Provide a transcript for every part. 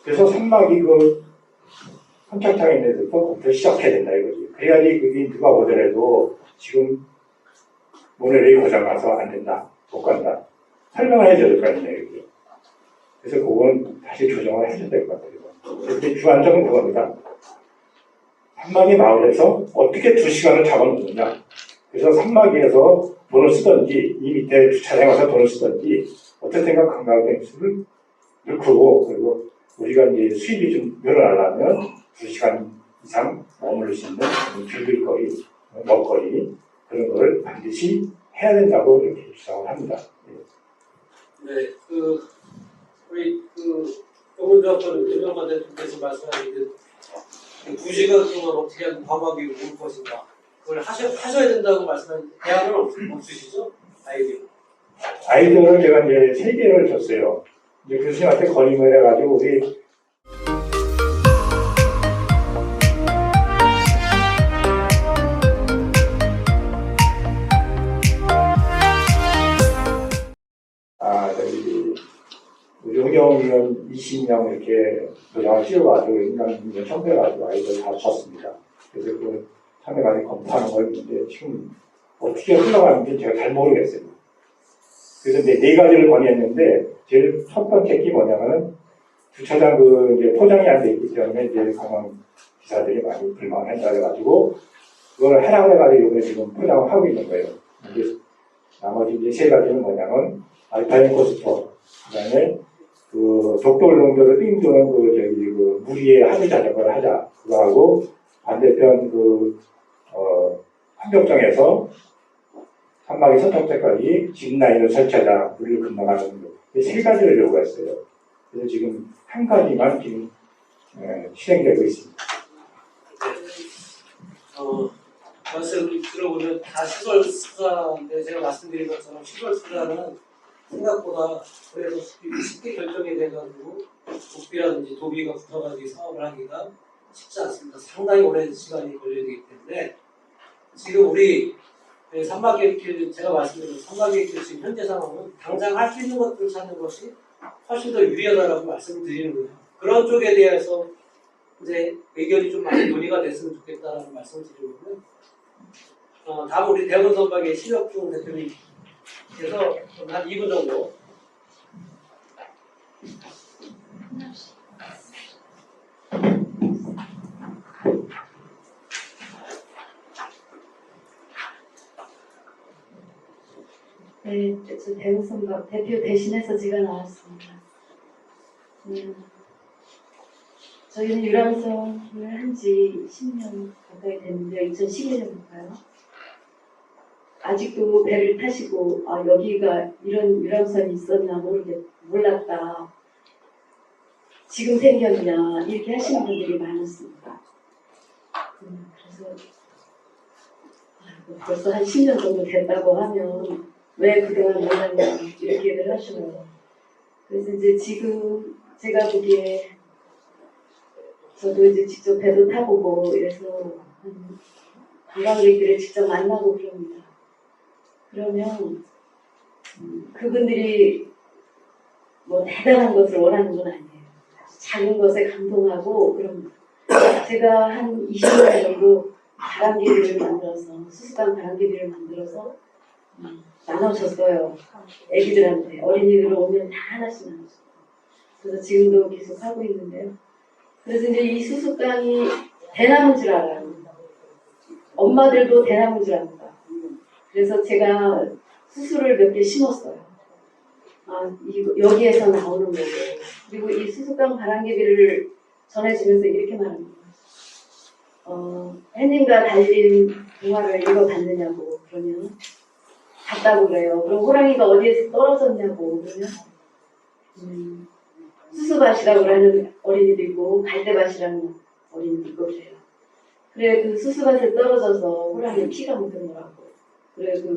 그래서 산막이 그 선착장에 있는 데부터 시작해야 된다 이거지. 그래야지 그게 누가 보더라도 지금 모노레일 고장나서 안 된다, 못 간다. 설명을 해줘야 될 거 아니에요. 이게. 그래서 그건 다시 조정을 해줘야 될 것 같아요. 그래서 주안점은 그겁니다. 산막이 마을에서 어떻게 2시간을 잡아놓느냐. 그래서 산막이에서 돈을 쓰든지, 이 밑에 주차장에 와서 돈을 쓰든지, 어쨌든 관광객 수를 넣고, 그리고 우리가 이제 수입이 좀 늘어나려면 2시간 이상 머무를 수 있는 즐길거리, 먹거리, 그런 걸 반드시 해야 된다고 이렇게 주장을 합니다. 네, 우리 노무현 유명한 대통령께서 말씀하신 2시간 동안 어떻게 하면 관광객이 올 것인가. 그걸 하셔야 된다고 말씀하신 대안은 없으시죠? 아이디어를 제가 이제 3개를 줬어요. 이제 교수님한테 건의를 해가지고 우리 우리 홍영위원 20명 이렇게 도장을 씌워가지고 인간 첨부해가지고 아이디어를 다 줬습니다. 그래서 그 참여관이 검토하는 걸 있는데 지금 어떻게 흘러가는지 제가 잘 모르겠어요. 그래서 네 가지를 건의했는데 제일 첫 번째 게 뭐냐면은 주차장 이제 포장이 안 돼 있기 때문에 이제 관광 기사들이 많이 불만을 한다 해가지고 그걸 하라고 해가지고 이번에 지금 포장을 하고 있는 거예요. 이제 나머지 이제 3가지는 뭐냐면 알파인 코스터, 그다음에 독도 울릉도를 삥 도는 물 위에 하늘 자전거를 하자. 그거하고 반대편 함정정에서 산막이 선착장까지 짚라인을 설치하자. 물을 건너가는 거. 이 3가지를 요구했어요. 그래서 지금 1가지만 지금 실행되고 있습니다. 말씀 들어보면 다 시설 수사인데 제가 말씀드린 것처럼 시설 수사는 생각보다 그래도 쉽게 결정이 돼가지고 국비라든지 도비가 붙어가지고 사업을 하기가 쉽지 않습니다. 상당히 오랜 시간이 걸려야 되기 때문에 지금 우리 산막계획길 제가 말씀드린 산막계획길 지금 현재 상황은 당장 할 수 있는 것들을 찾는 것이 훨씬 더 유리하다라고 말씀드리는 거예요. 그런 쪽에 대해서 이제 의견이 좀 많이 논의가 됐으면 좋겠다라는 말씀을 드리고요. 다음 우리 대원 선박의 신혁중 대표님께서 한 2분 정도. 네, 저 대원 선박 대표 대신해서 제가 나왔습니다. 저희는 유람선을 한지 10년 가까이 됐는데 2011년인가요? 아직도 배를 타시고 여기가 이런 유람선이 있었나 몰랐다. 지금 생겼냐 이렇게 하시는 분들이 많았습니다. 그래서 벌써 한 10년 정도 됐다고 하면 왜 그동안 몰랐냐 이렇게 얘기를 하시고요. 그래서 이제 지금 제가 보기에 저도 이제 직접 배도 타보고 이래서 관광객들을 직접 만나고 그럽니다. 그러면 그분들이 뭐 대단한 것을 원하는 건 아니에요. 작은 것에 감동하고 그럽니다. 제가 한 20년 정도 바람개비를 만들어서 수수깡 바람개비를 만들어서 나눠줬어요. 애기들한테 어린이들 오면 다 하나씩 나눠줬어요. 그래서 지금도 계속 하고 있는데요. 그래서 이제 이 수수깡이 대나무인 줄 알아요. 엄마들도 대나무인 줄 압니다. 그래서 제가 수수를 몇 개 심었어요. 여기에서 나오는 거고. 그리고 이 수수깡 바람개비를 전해주면서 이렇게 말합니다. 햇님과 달린 동화를 읽어봤느냐고 그러면 봤다고 그래요. 그럼 호랑이가 어디에서 떨어졌냐고 그러면 수수밭이라고 하는 어린이도 있고 갈대밭이라는 어린이도 있고 그래요. 그래 그 수수밭에 떨어져서 호랑이 피가 묻은 거라고. 그래 그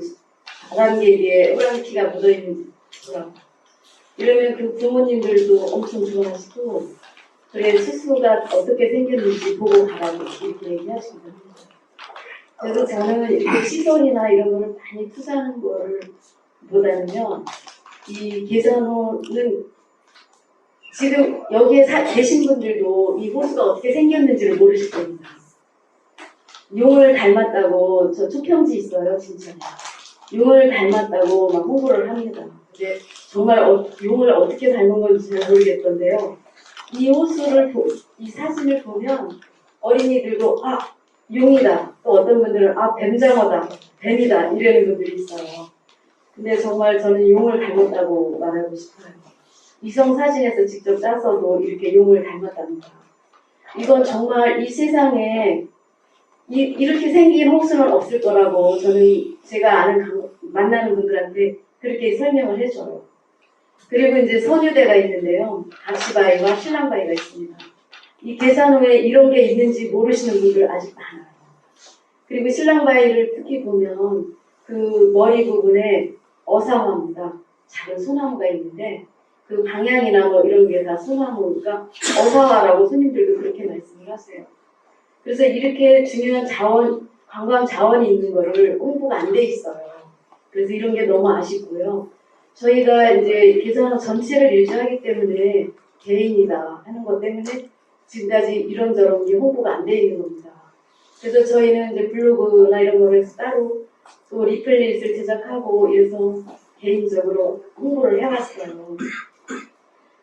바람개비에 호랑이 피가 묻어있는 거라고. 이러면 그 부모님들도 엄청 좋아하시고 그래 수수가 어떻게 생겼는지 보고 가라고 이렇게 얘기하시거든요. 그래서 저는 이렇게 시설이나 이런 거를 많이 투자하는 거를 보다는요 이 계산호는 지금 여기에 계신 분들도 이 호수가 어떻게 생겼는지를 모르실 겁니다. 용을 닮았다고, 저 초평지 있어요, 진짜에. 용을 닮았다고 막 홍보를 합니다. 근데 정말 용을 어떻게 닮은 건지 잘 모르겠던데요. 이 호수를, 이 사진을 보면 어린이들도, 아, 용이다. 또 어떤 분들은, 아, 뱀장어다. 뱀이다. 이러는 분들이 있어요. 근데 정말 저는 용을 닮았다고 말하고 싶어요. 이성 사진에서 직접 짰어도 이렇게 용을 닮았답니다. 이건 정말 이 세상에 이렇게 생긴 호수는 없을 거라고 저는 제가 만나는 분들한테 그렇게 설명을 해줘요. 그리고 이제 선유대가 있는데요. 각시바위와 신랑바위가 있습니다. 이 계산호에 이런 게 있는지 모르시는 분들 아직 많아요. 그리고 신랑바위를 특히 보면 그 머리 부분에 어사화입니다. 작은 소나무가 있는데 그 방향이나 뭐 이런 게 다 소나무니까 어사화라고 손님들도 그렇게 말씀을 하세요. 그래서 이렇게 중요한 관광 자원이 있는 거를 홍보가 안 돼 있어요. 그래서 이런 게 너무 아쉽고요. 저희가 이제 계산호 전체를 일조하기 때문에 개인이다 하는 것 때문에 지금까지 이런저런 게 홍보가 안 돼 있는 겁니다. 그래서 저희는 이제 블로그나 이런 거를 해서 따로 또 리플릿을 제작하고 이래서 개인적으로 홍보를 해왔어요.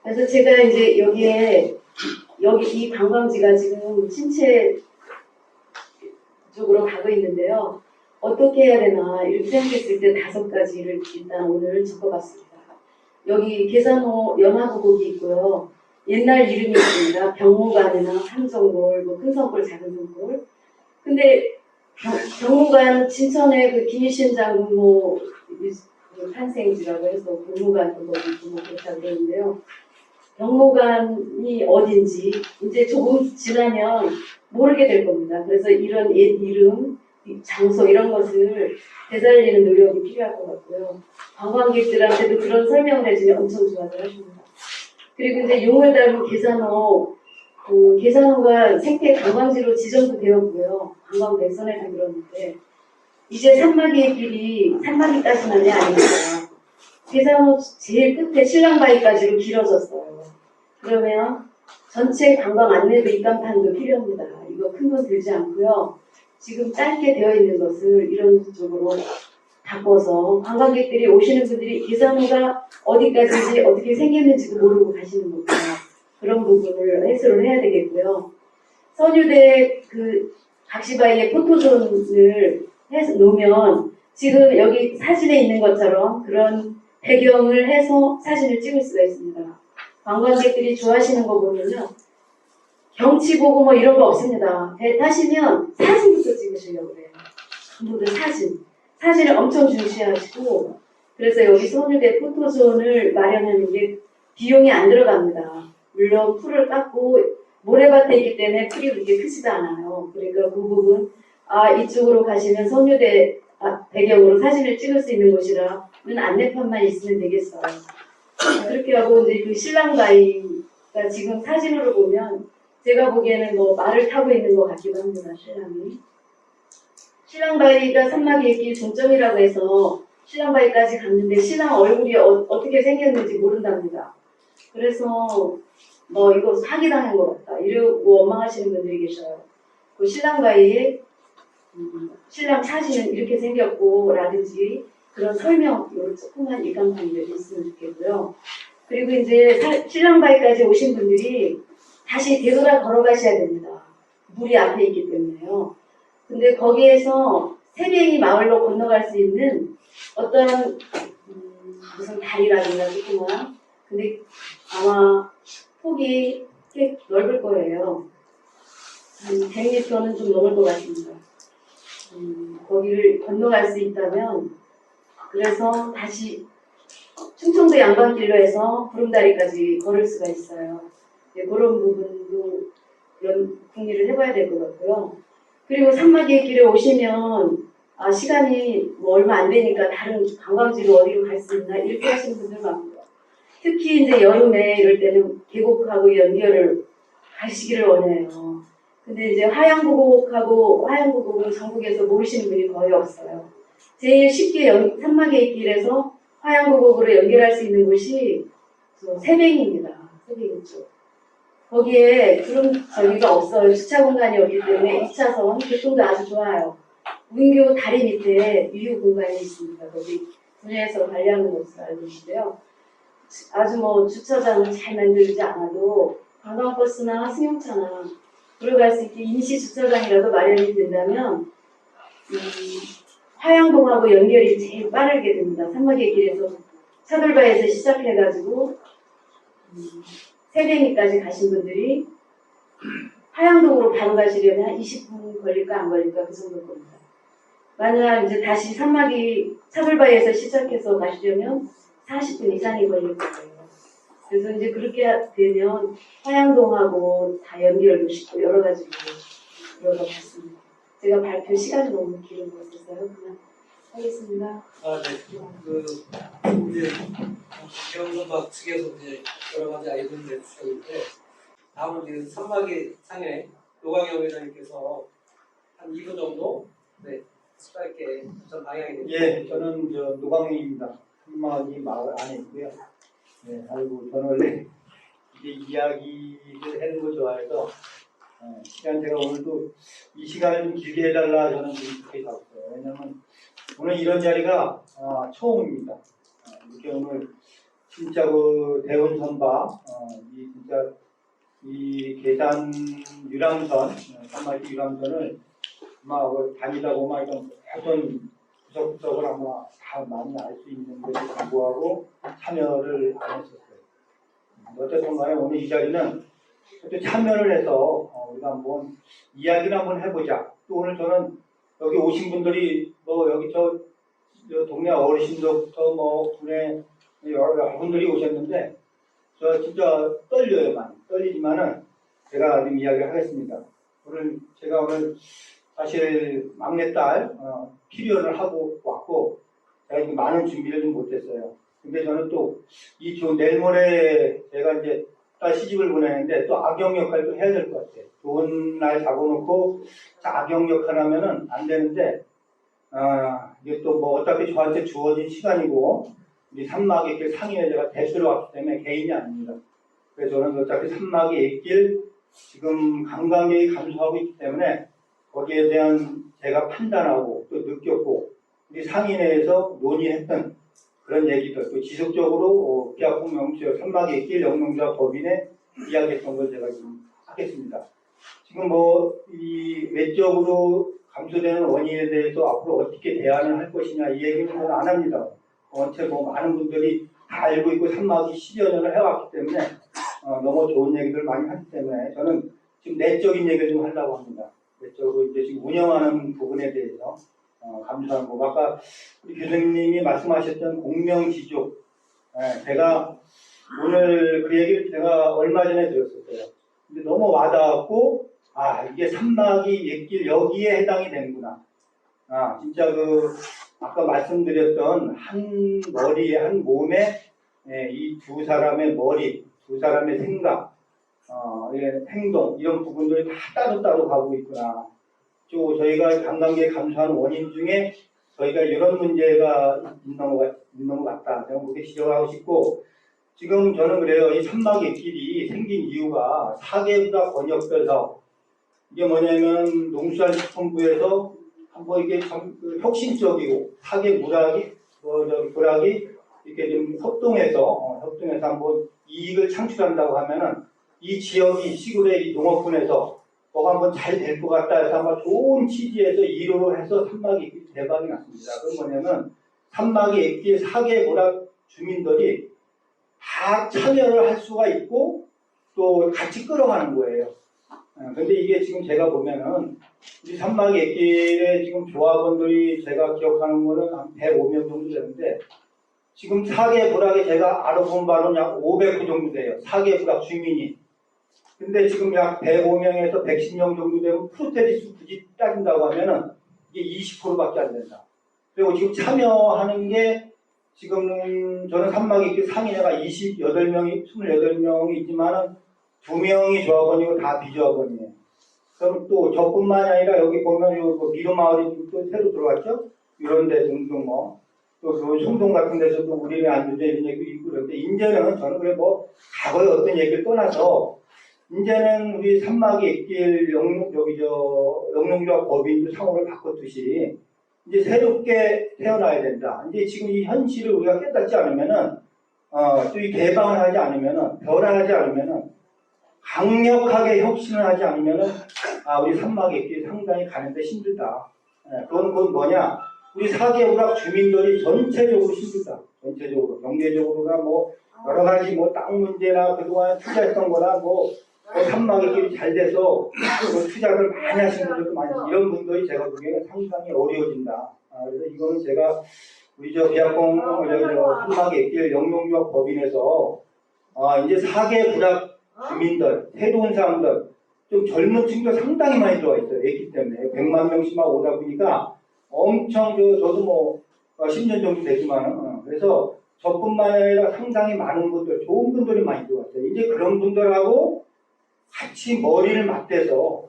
그래서 제가 이제 여기 이 관광지가 지금 침체 쪽으로 가고 있는데요. 어떻게 해야 되나 이렇게 생각했을 때 5가지를 일단 오늘 적어봤습니다. 여기 계산호 연화부곡이 있고요. 옛날 이름이 있습니다. 병무관이나 함정골, 뭐 큰성골, 작은성골. 근데 병무관 진천에 그 김일신 장군 뭐 탄생지라고 해서 병무관도 거기 있고 뭐 그렇다고 그러는데요. 병무관이 어딘지 이제 조금 지나면 모르게 될 겁니다. 그래서 이런 옛 이름, 장소 이런 것을 되살리는 노력이 필요할 것 같고요. 관광객들한테도 그런 설명을 해주면 엄청 좋아들 하십니다. 그리고 이제 용을 닮은 계산호, 계산호가 생태 관광지로 지정도 되었고요. 관광 백선에도 그러는데 이제 산마기의 길이 산마기까지만이 아닙니다. 계산호 제일 끝에 신랑바위까지로 길어졌어요. 그러면 전체 관광 안내도 입간판도 필요합니다. 이거 큰 돈 들지 않고요. 지금 짧게 되어 있는 것을 이런 쪽으로 바꿔서 관광객들이 오시는 분들이 계산호가 어디까지인지 어떻게 생겼는지도 모르고 가시는 겁니다. 그런 부분을 해소를 해야 되겠고요. 선유대 그 각시바위의 포토존을 해서 놓으면 지금 여기 사진에 있는 것처럼 그런 배경을 해서 사진을 찍을 수가 있습니다. 관광객들이 좋아하시는 거 보면요. 경치 보고 뭐 이런 거 없습니다. 배 타시면 사진부터 찍으시려고 그래요. 전부들 사진을 엄청 중시하시고 그래서 여기 선유대 포토존을 마련하는 게 비용이 안 들어갑니다. 물론 풀을 깎고 모래밭에 있기 때문에 풀이 그렇게 크지도 않아요. 그러니까 그 부분 이쪽으로 가시면 선유대 배경으로 사진을 찍을 수 있는 곳이라는 안내판만 있으면 되겠어요. 그렇게 하고 이제 그 신랑바위가 지금 사진으로 보면 제가 보기에는 뭐 말을 타고 있는 것 같기도 합니다. 신랑바위가 산마기의 길 종점이라고 해서 신랑바위까지 갔는데 신랑 얼굴이 어떻게 생겼는지 모른답니다. 그래서 뭐 이거 사기당한 것 같다 이러고 원망하시는 분들이 계셔요. 그 신랑바위에 신랑 사진은 이렇게 생겼고 라든지 그런 설명으로 조그만 일간판이 있으면 좋겠고요. 그리고 이제 신랑바위까지 오신 분들이 다시 되돌아 걸어가셔야 됩니다. 물이 앞에 있기 때문에요. 근데 거기에서 세뱅이 마을로 건너갈 수 있는 어떤 무슨 다리라든가 조그만 근데 아마 폭이 꽤 넓을 거예요. 한 100m는 좀 넘을 것 같습니다. 거기를 건너갈 수 있다면 그래서 다시 충청도 양반길로 해서 구름다리까지 걸을 수가 있어요. 네, 그런 부분도 궁리를 해봐야 될 것 같고요. 그리고 산마기의 길에 오시면 시간이 뭐 얼마 안 되니까 다른 관광지로 어디로 갈 수 있나 이렇게 하시는 분들 많고요. 특히 이제 여름에 이럴 때는 계곡하고 연결을 가시기를 원해요. 근데 이제 화양부곡은 전국에서 모르시는 분이 거의 없어요. 제일 쉽게 산마기의 길에서 화양부곡으로 연결할 수 있는 곳이 세뱅입니다. 세뱅. 쪽. 거기에 그런 저기가 없어요. 주차 공간이 없기 때문에 2차선 교통도 아주 좋아요. 문교 다리 밑에 유휴 공간이 있습니다. 거기 분야에서 관리하는 것으로 알고 있는데요. 아주 뭐 주차장을 잘 만들지 않아도 관광버스나 승용차나 들어갈 수 있게 임시 주차장이라도 마련이 된다면 화양동하고 연결이 제일 빠르게 됩니다. 산막의 길에서 차돌바에서 시작해가지고 세대니까지 가신 분들이 화양동으로 바로 가시려면 한 20분 걸릴까 안 걸릴까 그 정도 겁니다. 만약 이제 다시 산막이 차돌바에서 시작해서 가시려면 40분 이상이 걸릴 거예요. 그래서 이제 그렇게 되면 화양동하고 다 연결도 쉽고 여러 가지로 들어봤습니다. 제가 발표 시간이 너무 길은 것 같아서요. 그만 하겠습니다. 아, 네. 이제 경선박 측에서 이제 여러 가지 아이디어를 내주셨는데 다음은 이제 산막의 상해 노광영 회장님께서 한 2분 정도 짧게 전 방향이 됩니다. 예, 저는 노광영입니다. 산막이 마을 안에 있고요. 네, 아이고 저는 원래 이제 이야기를 하는 거 좋아해서 시간 제가 오늘도 이 시간을 좀 길게 해달라 저는 좀 그렇게 잡았어요. 왜냐면 오늘 이런 자리가 처음입니다. 이렇게 오늘 진짜 그 대원 선박 이 진짜 이 계산 유람선 산막이 유람선을 아마 다니다 보면 이런 어떤 구석구석을 아마 다 많이 알 수 있는데도 불구하고 참여를 안 했었어요. 어쨌든 간에 오늘 이 자리는 또 참여를 해서 우리가 한번 이야기를 한번 해보자. 또 오늘 저는 여기 오신 분들이 뭐 여기 저 동네 어르신들부터 뭐 군에 여러 분들이 오셨는데 저 진짜 떨려요. 많이 떨리지만은 제가 좀 이야기를 하겠습니다. 제가 오늘 사실 막내딸 필요를 하고 왔고 제가 이렇게 많은 준비를 좀 못했어요. 근데 저는 또 이 내일 모레 제가 이제 딸 시집을 보내는데 또 악역 역할도 해야 될 것 같아요. 좋은 날 잡아놓고 악역 역할 하면은 안 되는데 이게 또 뭐 어차피 저한테 주어진 시간이고 우리 산막의 길 상인에 제가 대표로 왔기 때문에 개인이 아닙니다. 그래서 저는 어차피 산막의 길 지금 관광객이 감소하고 있기 때문에 거기에 대한 제가 판단하고 또 느꼈고 우리 상인회에서 논의했던 그런 얘기들 또 지속적으로 피아풍 명수역 산막의 길 영농조합 법인에 이야기했던 걸 제가 좀 하겠습니다. 지금 뭐 이 외적으로 감소되는 원인에 대해서 앞으로 어떻게 대안을 할 것이냐 이 얘기는 저는 안 합니다. 원체 뭐 많은 분들이 다 알고 있고 산막이 10여 년을 해왔기 때문에 너무 좋은 얘기들 많이 하기 때문에 저는 지금 내적인 얘기를 좀 하려고 합니다. 내적으로 이제 지금 운영하는 부분에 대해서 감사한 거. 아까 우리 교수님이 말씀하셨던 공명지족. 제가 오늘 그 얘기를 제가 얼마 전에 들었었어요. 근데 너무 와닿았고, 이게 산막이 옛길 여기에 해당이 되는구나. 진짜 아까 말씀드렸던 한 머리에, 한 몸에, 이 두 사람의 머리, 두 사람의 생각, 행동, 이런 부분들이 다 따로따로 가고 있구나. 또 저희가 관광객 감소하는 원인 중에 저희가 이런 문제가 있는 것 같다. 제가 그렇게 지적하고 싶고, 지금 저는 그래요. 이 산막의 길이 생긴 이유가 4개부가 번역돼서 이게 뭐냐면 농수산식품부에서 한번 이게 참 혁신적이고 4개 부락이 이렇게 좀 협동해서 한번 이익을 창출한다고 하면은 이 지역이 시골의 이 농업군에서 뭐가 한번 잘 될 것 같다 해서 아마 좋은 취지에서 1호로 해서 산막의 길 대박이 났습니다. 그건 뭐냐면 산막의 길 4개 부락 주민들이 다 참여를 할 수가 있고 또 같이 끌어가는 거예요. 근데 이게 지금 제가 보면은 이 산막의 길에 지금 조합원들이 제가 기억하는 거는 한 105명 정도 되는데 지금 4개 부락에 제가 알아본 바로는 약 500호 정도 돼요. 4개 부락 주민이. 근데 지금 약 105명에서 110명 정도 되면 프로테지 수 굳이 따진다고 하면은 이게 20%밖에 안 된다. 그리고 지금 참여하는 게 지금 저는 산막의 길 상인회가 28명이 있지만은 2명이 조합원이고 다 비조합원이에요. 그럼 또 저뿐만이 아니라 여기 보면 요 미로마을이 또 새로 들어왔죠? 이런 데 등등 뭐 또 그 송동 같은 데서도 우리는 안 주제 이런 얘기도 있고 그런데 이제는 저는 그래 뭐 과거의 어떤 얘기를 떠나서 이제는 우리 산막이 액길 영농조합 법인도 상호를 바꿨듯이 이제 새롭게 태어나야 된다. 이제 지금 이 현실을 우리가 깨닫지 않으면은 또 이 개방을 하지 않으면은 변화하지 않으면은 강력하게 혁신을 하지 않으면은 우리 산막이 액길 상당히 가는데 힘들다. 그건 뭐냐? 우리 4개 우락 주민들이 전체적으로 힘들다. 전체적으로 경제적으로나 뭐 여러 가지 뭐 땅 문제나 그동안 투자했던 거나 뭐 산막의 길이 잘 돼서 투자를 많이 하신 분들도 많이 이런 분들이 제가 보기에는 상당히 어려워진다. 그래서 이거는 제가 우리 비약공 산막의 길 영농조합 법인에서 이제 4개 구락 주민들 새로운 사람들 좀 젊은 층도 상당히 많이 들어와 있어요. 애기 때문에 100만 명씩 막 오다 보니까 엄청 저도 뭐 10년 정도 되지만은 그래서 저뿐만 아니라 상당히 많은 분들 좋은 분들이 많이 들어왔어요. 이제 그런 분들하고 같이 머리를 맞대서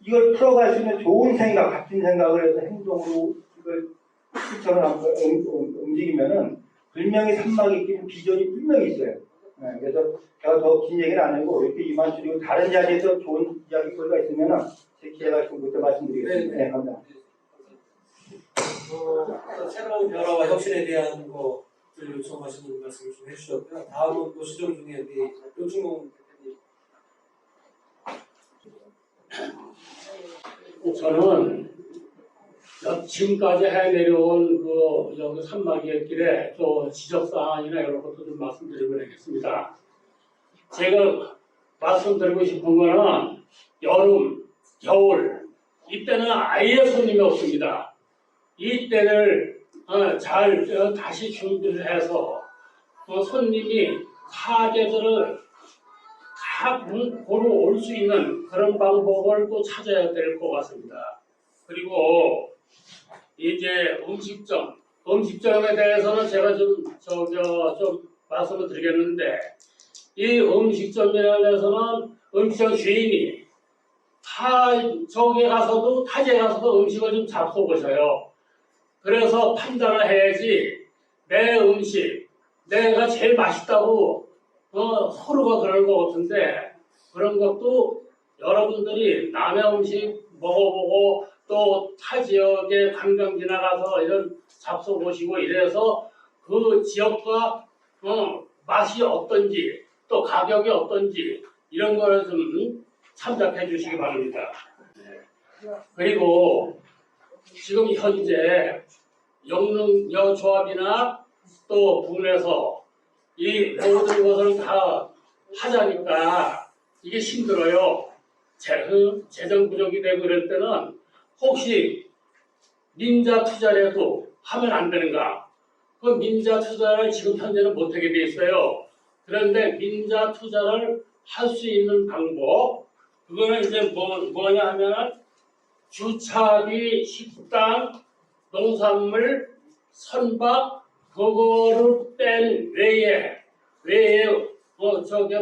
이걸 풀어갈 수 있는 좋은 생각, 같은 생각을 해서 행동으로 이걸 실천을 한번 움직이면은 분명히 산막이 끼는 비전이 분명히 있어요. 그래서 제가 더 긴 얘기는 안 하고 이렇게 이만 줄이고 다른 자리에서 좋은 이야기거리가 있으면은 제 기회가 있으면 그때 말씀드리겠습니다. 네, 감사합니다. 새로운 변화와 혁신에 대한 것들 요청하시는 말씀을 좀 해주셨고요. 다음은 노시정 중에 우리 노중공 대표님. 저는 지금까지 해내려온 여기 산막의 길에 또 지적사항이나 이런 것도 좀 말씀드리고 되겠습니다. 제가 말씀드리고 싶은 거는 여름, 겨울 이때는 아예 손님이 없습니다. 이때를 잘 다시 준비를 해서 손님이 사계절을 다 보러 올 수 있는 그런 방법을 또 찾아야 될 것 같습니다. 그리고 이제 음식점에 대해서는 제가 좀 말씀을 드리겠는데 이 음식점에서는 음식점 주인이 타지에 가서도 음식을 좀 잡숴보셔요. 그래서 판단을 해야지 내 음식 내가 제일 맛있다고 서로가 그럴 것 같은데 그런 것도 여러분들이 남의 음식 먹어보고 또 타 지역에 관광 지나가서 이런 잡숴보시고 이래서 그 지역과 맛이 어떤지 또 가격이 어떤지 이런 거를 좀 참작해 주시기 바랍니다. 그리고 지금 현재 영농조합이나 또 군에서 이 모든 것을 다 하자니까 이게 힘들어요. 재정 부족이 되고 그럴 때는 혹시 민자 투자라도 하면 안 되는가? 그 민자 투자를 지금 현재는 못하게 돼 있어요. 그런데 민자 투자를 할 수 있는 방법 그거는 이제 뭐냐 하면 주차비, 식당, 농산물, 선박 그거를 뺀 외에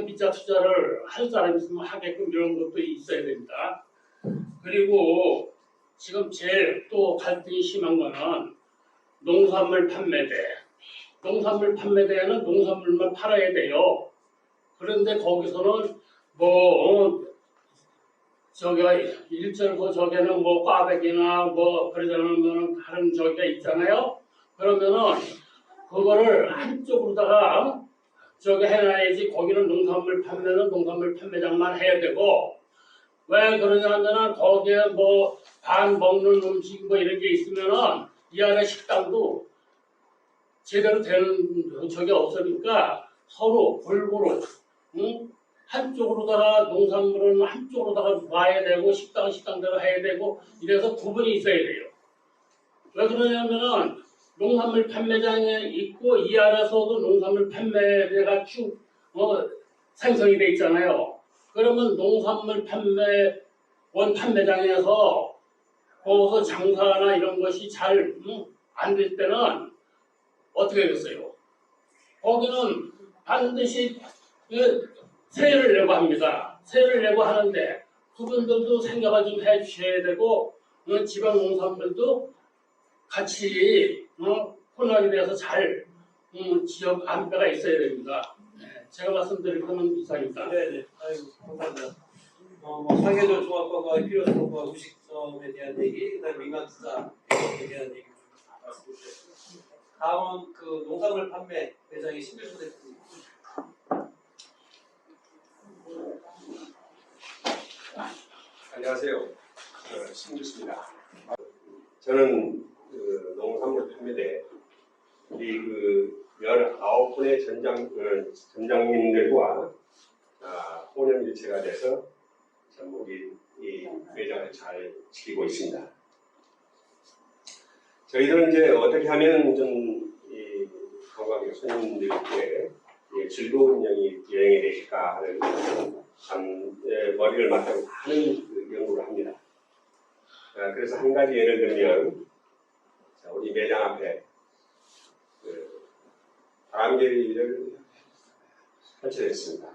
민자 투자를 할 사람이 있으면 하게끔 이런 것도 있어야 됩니다. 그리고 지금 제일 또 갈등이 심한 거는 농산물 판매대. 농산물 판매대에는 농산물만 팔아야 돼요. 그런데 거기서는 일절 저기는 꽈배기나 그러자면 다른 저기가 있잖아요. 그러면은 그거를 한쪽으로다가 해놔야지 거기는 농산물 판매는 농산물 판매장만 해야 되고 왜 그러냐면은 거기에 반 먹는 음식 이런 게 있으면은 이 안에 식당도 제대로 되는 적이 없으니까 서로 골고루 한쪽으로다가 농산물은 한쪽으로다가 놔야 되고 식당대로 해야 되고 이래서 구분이 있어야 돼요. 왜 그러냐면은 농산물 판매장에 있고 이 안에서도 농산물 판매대가 쭉 생성이 돼 있잖아요. 그러면 농산물 판매장에서 거기서 장사나 이런 것이 잘 안 될 때는 어떻게 됐어요? 거기는 반드시 세를 내고 합니다. 세를 내고 하는데 그분들도 생각을 좀 해주셔야 되고 지방 농산물도 같이 혼합이 돼서 잘 지역 안배가 있어야 됩니다. 제가 말씀드릴 거는 이상입니다. 네네. 아이고, 감사합니다. 뭐 사계절 종합과학의 필요성과 의식성에 대한 얘기, 그다음에 민간투자에 대한 얘기 말씀드렸습니다. 다음은 그 농산물 판매 매장의 신길수 대표님. 안녕하세요. 신규수입니다. 저는 농산물 판매대 우리 19분의 전장님들과 혼연일체가 돼서 참 우리 이 매장을 잘 지키고 있습니다. 저희들은 이제 어떻게 하면 좀 이 관광객 손님들께 즐거운 여행이 되실까 하는 참 머리를 맞대고 많은 연구를 합니다. 그래서 한 가지 예를 들면 우리 매장 앞에 바람개비를 설치했습니다.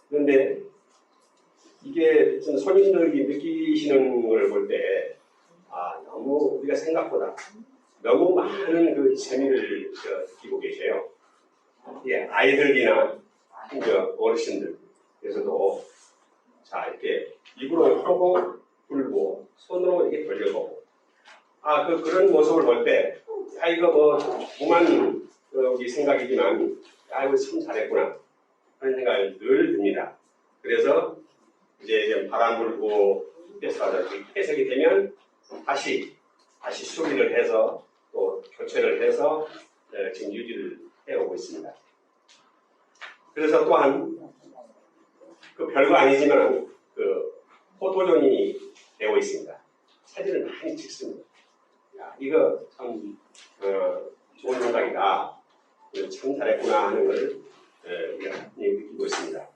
그런데 이게 좀 손님들이 느끼시는 걸 볼 때 너무 우리가 생각보다 너무 많은 그 재미를 느끼고 계세요. 예, 아이들이나 심지어 어르신들께서도 자 이렇게 입으로 펴고 불고 손으로 이렇게 돌려보고 그런 모습을 볼 때 이거 뭐 조그만 우리 생각이지만 이거 참 잘했구나 하는 생각이 늘 듭니다. 그래서 이제 바람 불고 햇볕이 회색이 되면 다시 수리를 해서 또 교체를 해서 지금 유지를 해오고 있습니다. 그래서 또한 그 별거 아니지만 그 포토존이 되어 있습니다. 사진을 많이 찍습니다. 이거 참 좋은 생각이다. 참 잘했구나 하는 걸 느끼고 있습니다.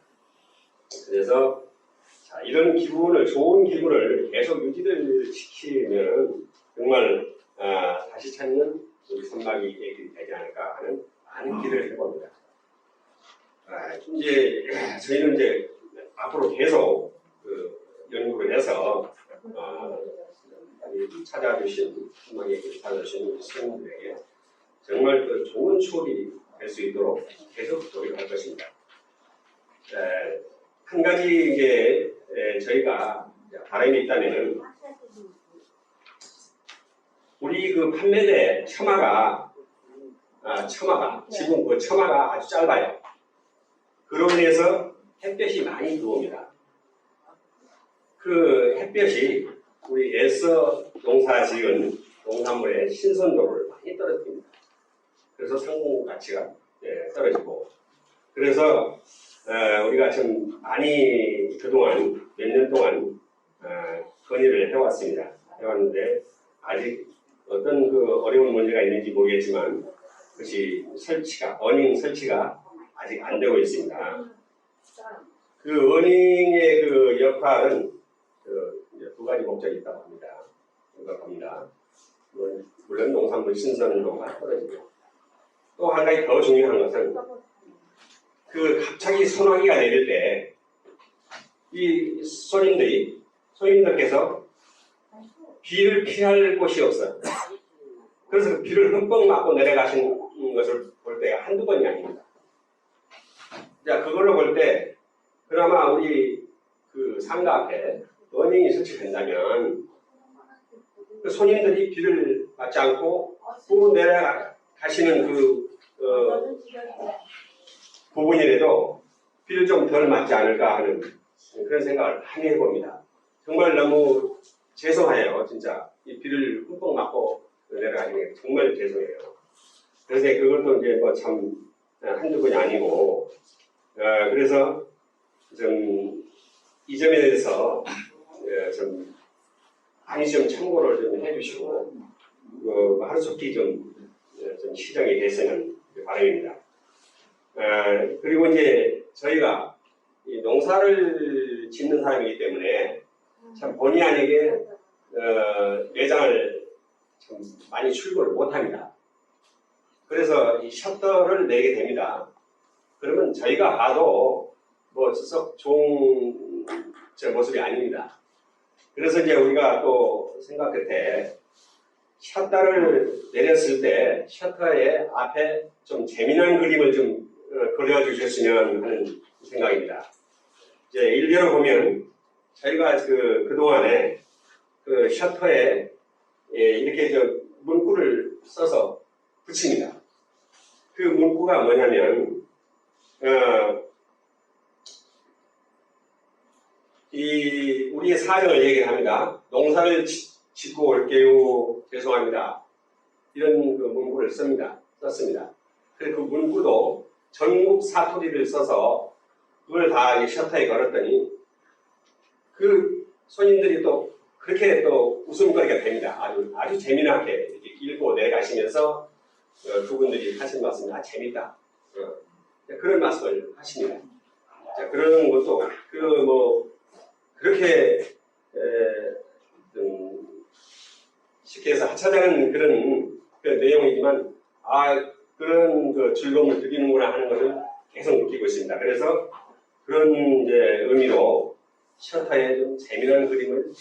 그래서 이런 기분을 좋은 기분을 계속 유지를 시키면 정말 다시 찾는 우리 선박이 얘기가 되지 않을까 하는 많은 기대를 해봅니다. 이제 저희는 이제 앞으로 계속 연구를 해서 찾아주신 선박에 찾아주신 손님들에게 정말 좋은 추억이 될 수 있도록 계속 노력할 것입니다. 한 가지 이제 저희가 바람이 있다면은 우리 그 판매대 처마가 지금 그 처마가 아주 짧아요. 그로 인해서 햇볕이 많이 들어옵니다. 그 햇볕이 우리 애써 농사 지은 농산물의 신선도를 많이 떨어뜨립니다. 그래서 상품 가치가 떨어지고 그래서 우리가 좀 많이 그동안 몇 년 동안 건의를 해왔는데 아직 어떤 그 어려운 문제가 있는지 모르겠지만 그것이 어닝 설치가 아직 안 되고 있습니다. 그 어닝의 그 역할은 두 가지 목적이 있다고 합니다. 물론 농산물 신선도가 떨어지고 또 한 가지 더 중요한 것은 그 갑자기 소나기가 내릴 때 이 손님들께서 비를 피할 곳이 없어요. 그래서 그 비를 흠뻑 맞고 내려가시는 것을 볼 때가 한두 번이 아닙니다. 자, 그걸로 볼 때 그나마 우리 그 상가 앞에 어닝이 설치된다면 그 손님들이 비를 맞지 않고 또 내려가시는 부분이라도 비를 좀 덜 맞지 않을까 하는 그런 생각을 많이 해봅니다. 정말 너무 죄송해요. 진짜 이 비를 흠뻑 맞고 내려가는 게 정말 죄송해요. 그래서 그것도 이제 뭐 참 한두 번이 아니고 그래서 좀 이 점에 대해서 좀 많이 좀 참고를 좀 해주시고 하루속히 좀 시정이 됐으면 바람입니다. 그리고 이제 저희가 이 농사를 짓는 사람이기 때문에 참 본의 아니게 매장을 좀 많이 출고를 못합니다. 그래서 이 셔터를 내게 됩니다. 그러면 저희가 봐도 뭐 썩 좋은 모습이 아닙니다. 그래서 이제 우리가 또 생각 끝에 셔터를 내렸을 때 셔터의 앞에 좀 재미난 그림을 좀 그려주셨으면 하는 생각입니다. 이제 일례로 보면 저희가 그동안에 그 셔터에 이렇게 문구를 써서 붙입니다. 그 문구가 뭐냐면 우리의 사정을 얘기합니다. 농사를 짓고 올게요. 죄송합니다. 이런 그 문구를 썼습니다. 그리고 그 문구도 전국 사투리를 써서 그걸 다 셔터에 걸었더니 그 손님들이 또 그렇게 또 웃음거리가 됩니다. 아주 재미나게 이렇게 읽고 내가시면서 그분들이 하신 말씀이 재밌다. 그런 말씀을 하십니다. 자, 그런 것도 그렇게 쉽게 해서 하찮은 그런 내용이지만 그런 그 즐거움을 느끼는구나 하는 것을 계속 느끼고 있습니다. 그래서 그런 의미로 셔터에 좀 재미난 그림을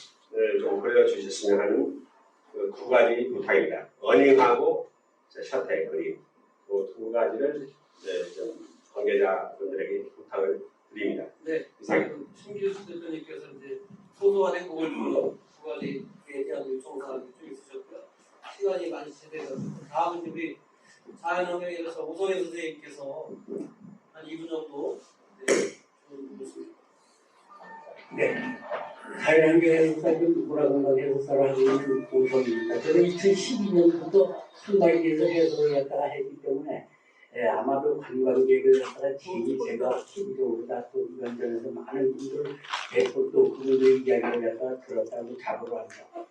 좀 그려주셨으면 하는 그 두 가지 부탁입니다. 어닝하고 셔터의 그림 그 두 가지를 좀 관계자분들에게 부탁을 드립니다. 네, 신규 대표님께서 이제 소소한 행복을 두 가지에 대한 요청사항이 좀 있으셨고요. 시간이 많이 제대로 다음은 우리 자연환경에서 오선희 선생님께서 한 2분 정도 네. 자연환경에서 문화공간 해설사를 하고 있는 오선입니다. 저는 2012년부터 한마디에서 해설을 갖다가 했기 때문에 아마도 관광객을 갖다가 제가 TV적으로 또 이런저런에서 많은 분들을 뵙고 또 그분들의 이야기를 갖다가 들었다고 자부를 합니다.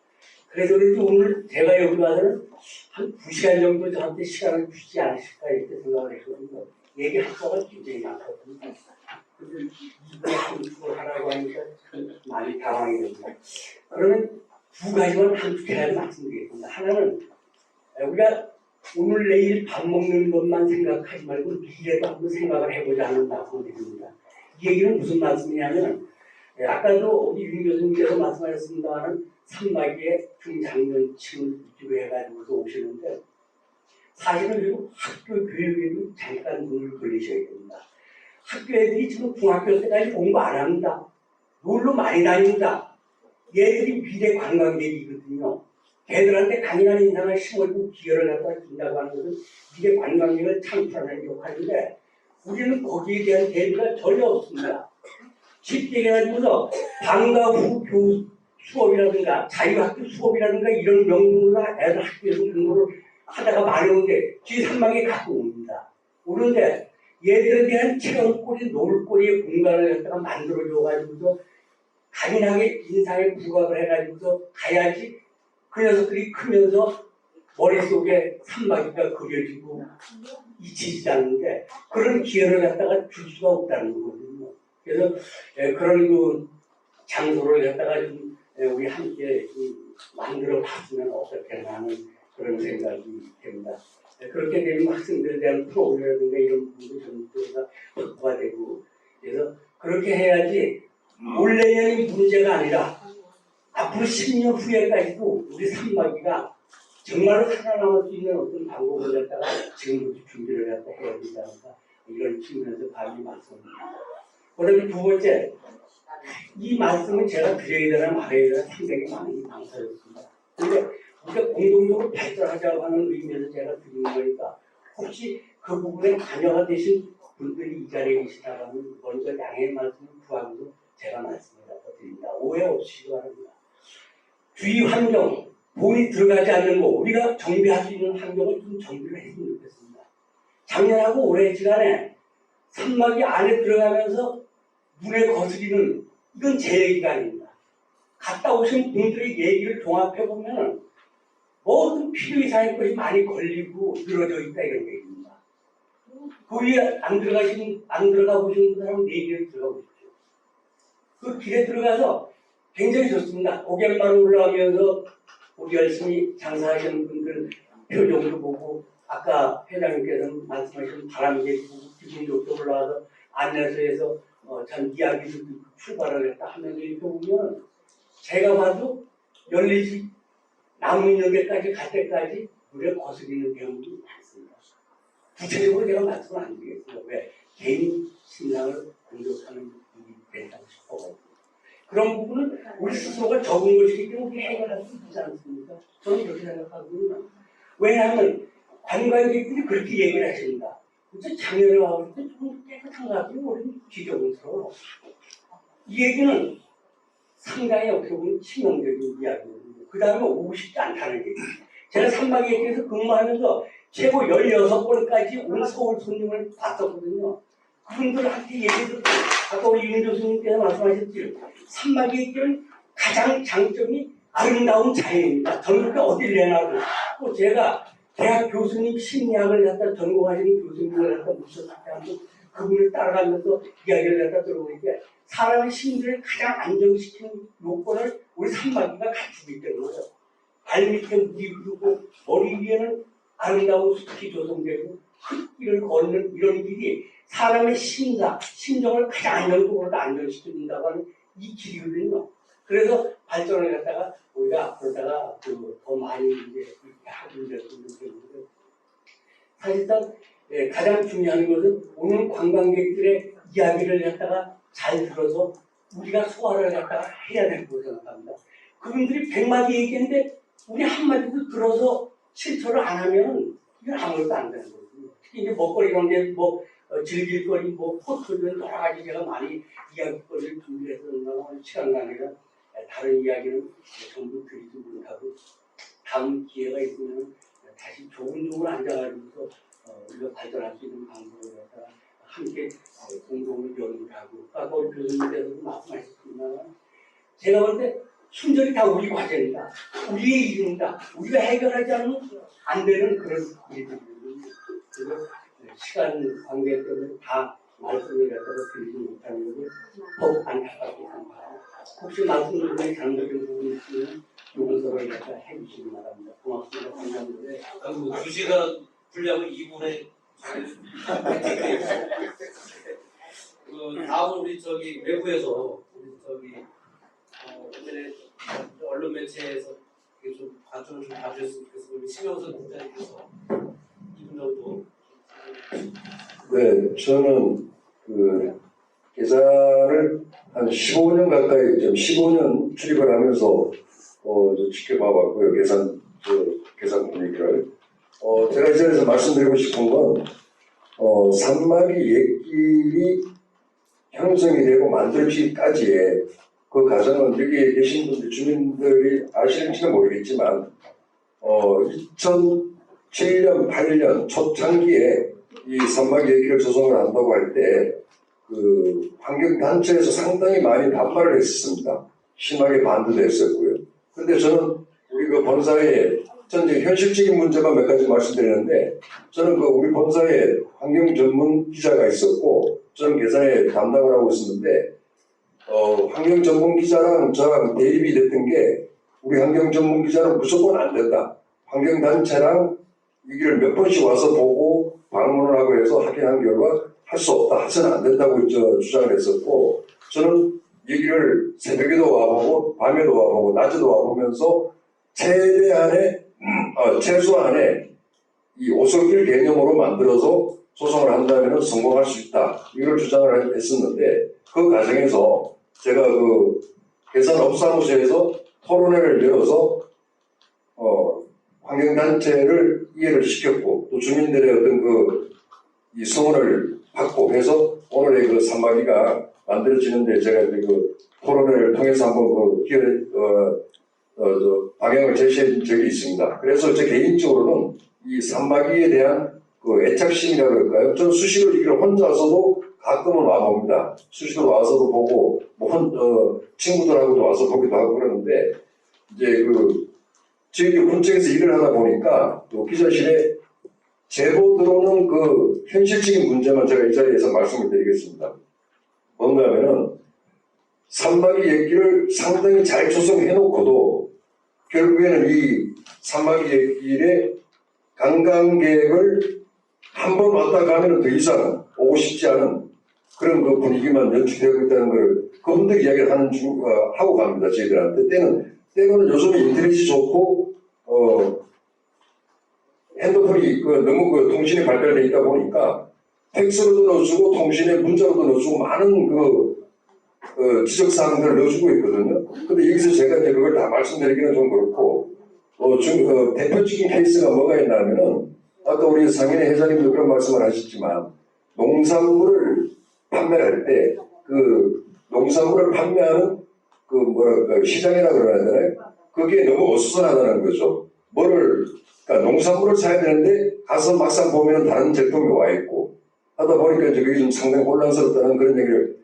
그래서 그런지 오늘 제가 여기 와서는 한 2시간 정도 저한테 시간을 주시지 않으실까 이렇게 생각을 했거든요. 얘기할 거가 굉장히 많거든요. 근데 이번에 한축을 하라고 하니까 많이 당황이 됩니다. 그러면 두 가지만 한축 해야 말씀드리겠습니다. 하나는 우리가 오늘 내일 밥 먹는 것만 생각하지 말고 미래도 한번 생각을 해보자 하는 말씀을 드립니다. 이 얘기는 무슨 말씀이냐면 아까도 우리 윤 교수님께서 말씀하셨습니다만 산마기의 중장년층을 위주로 해가지고서 오시는데 사실은 그리고 학교 교육에도 잠깐 눈을 돌리셔야 됩니다. 학교 애들이 지금 중학교 때까지 공부 안 합니다. 놀러 많이 다닙니다. 얘들이 미래 관광객이거든요. 걔들한테 강인한 인상을 심어주고 기여를 갖다 준다고 하는 것은 미래 관광객을 창출하는 역할인데 우리는 거기에 대한 대비가 전혀 없습니다. 쉽게 얘기해가지고서 방과 후 교육 수업이라든가 자유학교 수업이라든가 이런 명분으로 애들 학교에서 그런 거를 하다가 마려운데 뒤에 산막에 갖고 옵니다. 오는데 얘들에 대한 체험거리, 놀거리의 공간을 갖다가 만들어줘가지고서 강인하게 인상에 부각을 해가지고서 가야지 그 녀석들이 크면서 머릿속에 산막이가 그려지고 잊히지 않는데 그런 기회를 갖다가 줄 수가 없다는 거거든요. 그래서 그런 그 장소를 갖다가 좀 우리 함께 만들어 봤으면 어떻겠나 하는 그런 생각이 됩니다. 그렇게 되면 학생들에 대한 프로그램이라든가 이런 부분도 전부가 확보가 되고 그래서 그렇게 해야지 올 내년이 문제가 아니라 앞으로 10년 후에까지도 우리 산마기가 정말로 살아남을 수 있는 어떤 방법을 갖다가 지금부터 준비를 갖다 해야 되지 않을까 이런 측면에서 감히 말씀드립니다. 그다음에 두 번째 이 말씀은 제가 드려야 되나 말아야 되나 상당히 많이 망설였습니다. 그런데 우리가 공동적으로 발전하자고 하는 의미에서 제가 드리는 거니까 혹시 그 부분에 관여가 되신 분들이 이 자리에 계시다면 먼저 양해의 말씀을 구하고서 제가 말씀을 드립니다. 오해 없이 바랍니다. 주위 환경, 돈이 들어가지 않는 거 우리가 정비할 수 있는 환경을 좀 정비를 했으면 좋겠습니다. 작년하고 올해 시간에 산막이 안에 들어가면서 눈에 거스리는 이건 제 얘기가 아닙니다. 갔다 오신 분들의 얘기를 종합해보면 모든 필요 이상의 것이 많이 걸리고 늘어져 있다 이런 얘기입니다. 그 위에 안 들어가 보신 사람은 얘기를 들어가 보십시오. 그 길에 들어가서 굉장히 좋습니다. 고갯마을 올라가면서 우리 열심히 장사하시는 분들 표정도 보고 아까 회장님께서 말씀하신 바람개비 보고 기분 좋게 올라와서 안내소에서 전 이야기도 듣고 출발을 했다 하면서 이렇게 보면 제가 봐도 열리지 나무 있는 데까지 갈 때까지 물에 거스리는 경우도 많습니다. 구체적으로 제가 말씀을 안 드리겠어요. 왜? 개인 신앙을 공격하는 일이 된다고 싶어가지고. 그런 부분은 우리 스스로가 적은 것이기 때문에 우리 해결할 수 있지 않습니까? 저는 그렇게 생각하거든요. 왜냐하면 관광객들이 그렇게 얘기를 하십니다. 진짜 작년에 와볼 때 좀 깨끗한 것 같아요. 우리는 지저분스러워. 이 얘기는 상당히 어떻게 보면 치명적인 이야기거든요. 그 다음에 오고 싶지 않다는 얘기. 제가 산막예길에서 근무하면서 최고 16번까지 온 서울 손님을 봤었거든요. 그분들한테 얘기를 아까 우리 윤 교수님께서 말씀하셨지 산막예길은 가장 장점이 아름다운 자연입니다. 전국에 어딜 내놔도 또 제가 대학 교수님 심리학을 갖다 전공하시는 교수님을 갖다 모셨을 때 한번 그분을 따라가면서 이야기를 갖다 들어보니까 사람의 심리를 가장 안정시키는 요건을 우리 산막이가 갖추고 있다는 거죠. 발밑에 물이 흐르고 머리 위에는 아름다운 숲이 조성되고 흙길을 걷는 이런 길이 사람의 심정을 가장 안정적으로 안정시켜준다고 하는 이 길이거든요. 그래서 발전을 갖다가 우리가 앞으로다가 더 많이 이제 이렇게 하기 위해서 노력했는데 사실상 가장 중요한 것은 오늘 관광객들의 이야기를 갖다가 잘 들어서 우리가 소화를 갖다가 해야 된다고 생각합니다. 그분들이 100마디 얘기했는데 우리 한마디도 들어서 실천을 안 하면 이건 아무것도 안 되는 거거든요. 특히 이제 먹거리 이런 게 즐길거리, 포토들 여러 가지 제가 많이 이야기거리를 준비해서 시간 관계가 다른 이야기는 전부 드리지 못하고 다음 기회가 있으면 다시 조근조근 앉아가지고서 우리가 발전할 수 있는 방법을 갖다가 함께 공동으로 연구를 하고 아까 우리 교수님께서도 말씀하셨습니다만 제가 볼 때 순전히 다 우리 과제입니다. 우리의 일입니다. 우리가 해결하지 않으면 안 되는 그런 일들입니다. 그래서 시간 관계 때문에 다 말씀을 갖다가 드리지 못하는 것을 더욱 안타깝게 생각합니다. 혹시 말씀 중에 잘못된 부분이 있으면 용서를 갖다 해주시기 바랍니다. 고맙습니다. 감사합니다. 아이고, 2시간 분량을 2분에 다음은 우리 외부에서 오늘의 언론 매체에서 이게 좀 관점을 좀 봐주셨으면 좋겠어요. 우리 심영선 국장님께서 2분 정도. 네, 저는 계산을 한 15년 가까이, 15년 출입을 하면서 지켜봐봤고요. 계산 분위기를. 제가 이 자리에서 말씀드리고 싶은 건, 산막이 옛길이 형성이 되고 만들어지기까지의 그 과정은 여기에 계신 분들, 주민들이 아시는지는 모르겠지만, 2007년, 8년 초창기에 이 산막이 옛길을 조성을 한다고 할 때, 환경단체에서 상당히 많이 반발을 했었습니다. 심하게 반대도 했었고요. 근데 저는 우리 본사에 전제 현실적인 문제만 몇 가지 말씀드리는데, 저는 우리 본사에 환경 전문 기자가 있었고, 저는 계산에 담당을 하고 있었는데, 환경 전문 기자랑 저랑 대립이 됐던 게, 우리 환경 전문 기자는 무조건 안 된다. 환경단체랑 이 길을 몇 번씩 와서 보고 방문을 하고 해서 확인한 결과 할 수 없다, 해서는 안 된다고 주장을 했었고, 저는 얘기를 새벽에도 와보고, 밤에도 와보고, 낮에도 와보면서 최소한의 이 오솔길 개념으로 만들어서 조성을 한다면 성공할 수 있다. 이걸 주장을 했었는데, 그 과정에서 제가 계산업사무소에서 토론회를 열어서, 환경단체를 이해를 시켰고, 또 주민들의 어떤 이 성원을 받고 해서 오늘의 산막이가 만들어지는데 제가 이제 토론회를 통해서 한번 방향을 제시한 적이 있습니다. 그래서 제 개인적으로는 이 산막이에 대한 애착심이라고 할까요? 저는 수시로 이걸 혼자서도 가끔은 와봅니다. 수시로 와서도 보고, 친구들하고도 와서 보기도 하고 그러는데, 이제 저희 군청에서 일을 하다 보니까 기자실에 제보 들어오는 현실적인 문제만 제가 이 자리에서 말씀을 드리겠습니다. 뭔가 하면은 산막이 옛길을 상당히 잘 조성해놓고도 결국에는 이 산막이 옛길에 관광객을 한 번 왔다 가면 더 이상 오고 싶지 않은 그런 분위기만 연출되고 있다는 걸 그분들 이야기를 하고 갑니다. 저희들한테. 때로는 요즘에 인터넷이 좋고 핸드폰이 너무 통신이 발달되어 있다 보니까 팩스로도 넣어주고 통신에 문자로도 넣어주고 많은 지적사항들을 넣어주고 있거든요. 근데 여기서 제가 이제 그걸 다 말씀드리기는 좀 그렇고, 대표적인 케이스가 뭐가 있냐면은, 아까 우리 상인의 회장님도 그런 말씀을 하셨지만, 농산물을 판매할 때, 농산물을 판매하는 시장이라 그러야 되나요? 그게 너무 어수선하다는 거죠. 그러니까 농산물을 사야 되는데, 가서 막상 보면은 다른 제품이 와 있고, 하다 보니까 이제 그게 좀 상당히 혼란스럽다는 그런 얘기를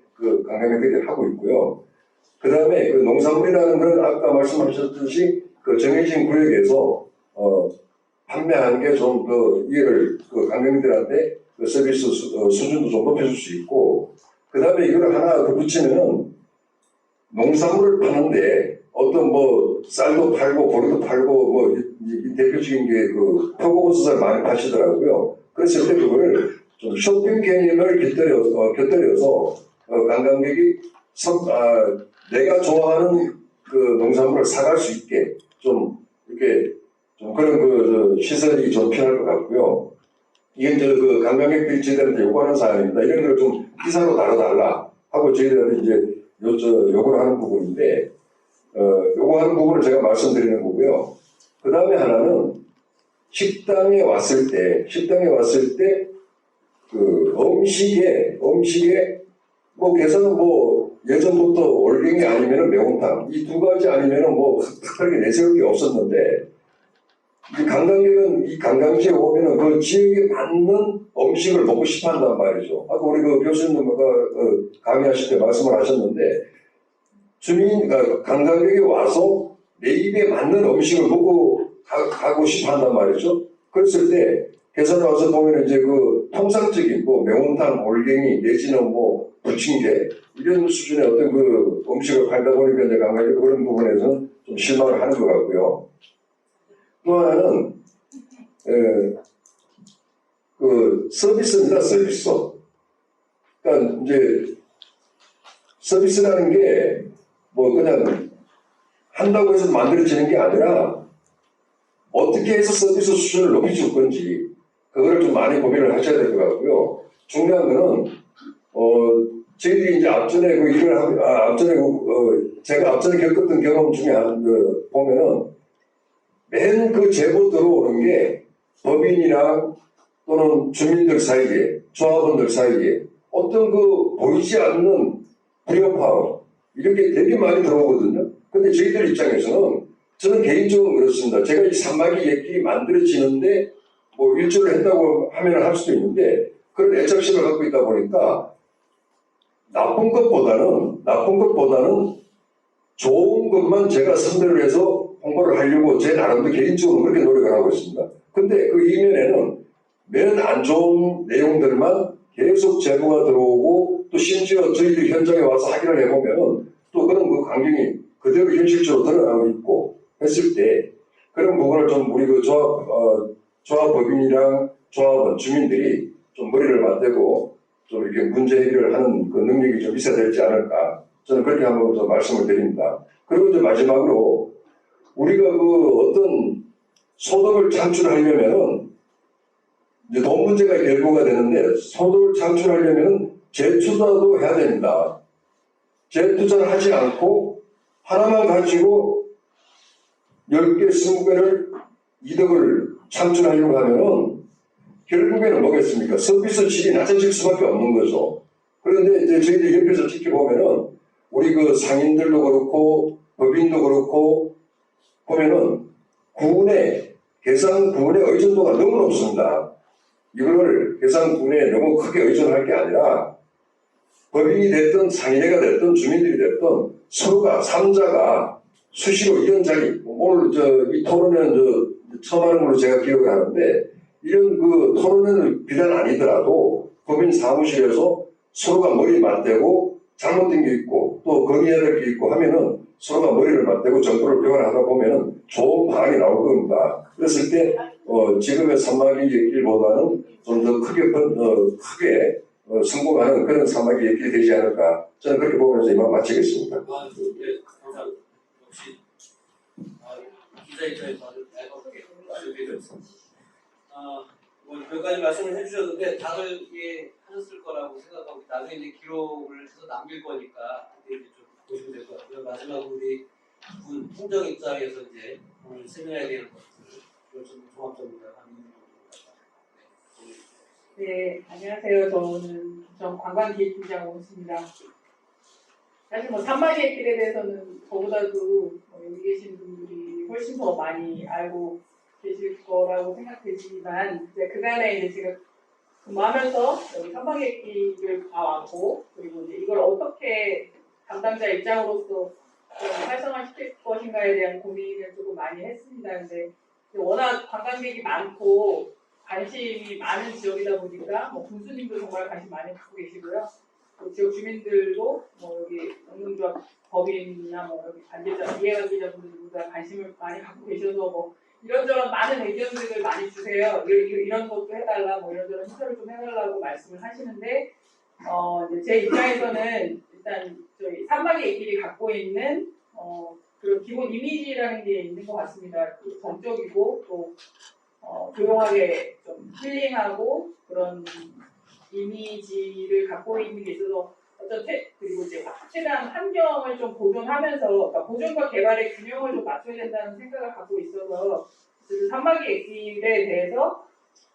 관광객들이 하고 있고요. 그 다음에 농산물이라는 건 아까 말씀하셨듯이 정해진 구역에서 판매하는 게 좀 이해를 관광객들한테 서비스 수준도 좀 높여줄 수 있고, 그 다음에 이걸 하나 더 붙이면은 농산물을 파는데 어떤 쌀도 팔고 보리도 팔고 이 대표적인 게 표고버섯을 많이 파시더라고요. 그래서 그때 그걸 좀 쇼핑 개념을 곁들여서 관광객이 내가 좋아하는 농산물을 사갈 수 있게 좀 이렇게 좀 그런 시설이 좀 필요할 것 같고요. 이게 이제 관광객들이 저희들한테 요구하는 사항입니다. 이런 걸 좀 기사로 다뤄달라 하고 저희들한테 이제 요구를 하는 부분인데, 요구하는 부분을 제가 말씀드리는 거고요. 그 다음에 하나는 식당에 왔을 때 음식에 계산은 예전부터 올갱이 아니면은 매운탕 이 두 가지 아니면은 특별하게 내세울 게 없었는데, 이 관광객은 이 관광지에 오면은 그 지역에 맞는 음식을 먹고 싶어 한단 말이죠. 아까 우리 교수님도 강의하실 때 말씀을 하셨는데, 관광객이 와서 내 입에 맞는 음식을 먹고 가고 싶어 한단 말이죠. 그랬을 때, 계산에 와서 보면 이제 통상적인 매운탕, 올갱이, 내지는 부침개, 이런 수준의 어떤 음식을 팔다 보니까 이제 관광객이 그런 부분에서는 좀 실망을 하는 것 같고요. 또 하나는, 서비스입니다, 서비스. 그러니까 이제, 서비스라는 게 그냥 한다고 해서 만들어지는 게 아니라 어떻게 해서 서비스 수준을 높여줄 건지 그거를 좀 많이 고민을 하셔야 될 것 같고요. 중요한 거는 저희들이 이제 앞전에 제가 앞전에 겪었던 경험 중에 보면은 맨 제보 들어오는 게 법인이랑 또는 주민들 사이에, 조합원들 사이에 어떤 보이지 않는 불협화음 이렇게 되게 많이 들어오거든요. 근데 저희들 입장에서는 저는 개인적으로 그렇습니다. 제가 이 산막이 예끼 만들어지는데 일조를 했다고 하면 할 수도 있는데, 그런 애착심을 갖고 있다 보니까 나쁜 것보다는 좋은 것만 제가 선별을 해서 홍보를 하려고 제 나름대로 개인적으로 그렇게 노력을 하고 있습니다. 근데 그 이면에는 맨 안 좋은 내용들만 계속 제보가 들어오고, 또 심지어 저희들이 현장에 와서 확인을 해보면은 또 그런 광경이 그대로 현실적으로 드러나고 있고 했을 때, 그런 부분을 좀 우리 조합법인이랑 조합원, 주민들이 좀 머리를 맞대고 좀 이렇게 문제 해결을 하는 능력이 좀 있어야 되지 않을까. 저는 그렇게 한번 좀 말씀을 드립니다. 그리고 이제 마지막으로 우리가 어떤 소득을 창출하려면은 이제 돈 문제가 결부가 되는데, 소득을 창출하려면은 재투자도 해야 됩니다. 재투자를 하지 않고 하나만 가지고 10개, 20개를 이득을 창출하려고 하면은 결국에는 뭐겠습니까? 서비스 질이 낮아질 수밖에 없는 거죠. 그런데 이제 저희들이 옆에서 지켜보면은 우리 상인들도 그렇고 법인도 그렇고 보면은 계산군의 의존도가 너무 높습니다. 이거를 계산군에 너무 크게 의존할 게 아니라 법인이 됐든 상인회가 됐든 주민들이 됐든 서로가 3자가 수시로 이런 자리, 오늘 이 토론회는 처음 하는 걸로 제가 기억을 하는데, 이런 토론회는 비단 아니더라도 법인 사무실에서 서로가 머리 맞대고 잘못된 게 있고 또 건의해야 될 게 있고 하면은 서로가 머리를 맞대고 정보를 교환하다 보면은 좋은 방안이 나올 겁니다. 그랬을 때 지금의 산막이 얘기보다는 좀 더 크게 성공하는 그런 산막이 얘기 되지 않을까, 저는 그렇게 보면서 이만 마치겠습니다. 네, 감사합니다. 역시 기자 입장에서 아주 뭐 몇 가지 말씀을 해주셨는데 다들 이해하셨을 거라고 생각하고 나중에 이제 기록을 해서 남길 거니까 그때 이제 좀 보시면 될 것 같고요. 마지막으로 우리 군 행정 입장에서 이제 오늘 세미나에 대한 것들을 좀 종합적으로 하는 네, 안녕하세요. 저는 관광기획팀장 오은수입니다. 사실 뭐 산마계획 길에 대해서는 저보다도 여기 계신 분들이 훨씬 더 많이 알고 계실 거라고 생각되지만 이제 그간에 이제 제가 근무하면서 여기 산마계획 길을 봐왔고 그리고 이제 이걸 어떻게 담당자 입장으로서 좀 활성화시킬 것인가에 대한 고민을 조금 많이 했습니다. 근데 워낙 관광객이 많고 관심이 많은 지역이다 보니까 뭐 군수님도 정말 관심 많이 갖고 계시고요. 또 지역 주민들도 뭐 여기 농림조합 법인이나 뭐 여기 관계자, 이해관계자분들도 다 관심을 많이 갖고 계셔서 뭐 이런저런 많은 의견들을 많이 주세요. 이런 것도 해달라, 뭐 이런저런 해설을 좀 해달라고 말씀을 하시는데 이제 제 입장에서는 일단 저희 산마계 애끼리 갖고 있는 그런 기본 이미지라는 게 있는 것 같습니다. 그 정적이고 또 조용하게 좀 힐링하고 그런 이미지를 갖고 있는 게 있어서 그리고 이제 최대한 환경을 좀 보존하면서 그러니까 보존과 개발의 균형을 좀 맞춰야 된다는 생각을 갖고 있어서 산마계 액길에 대해서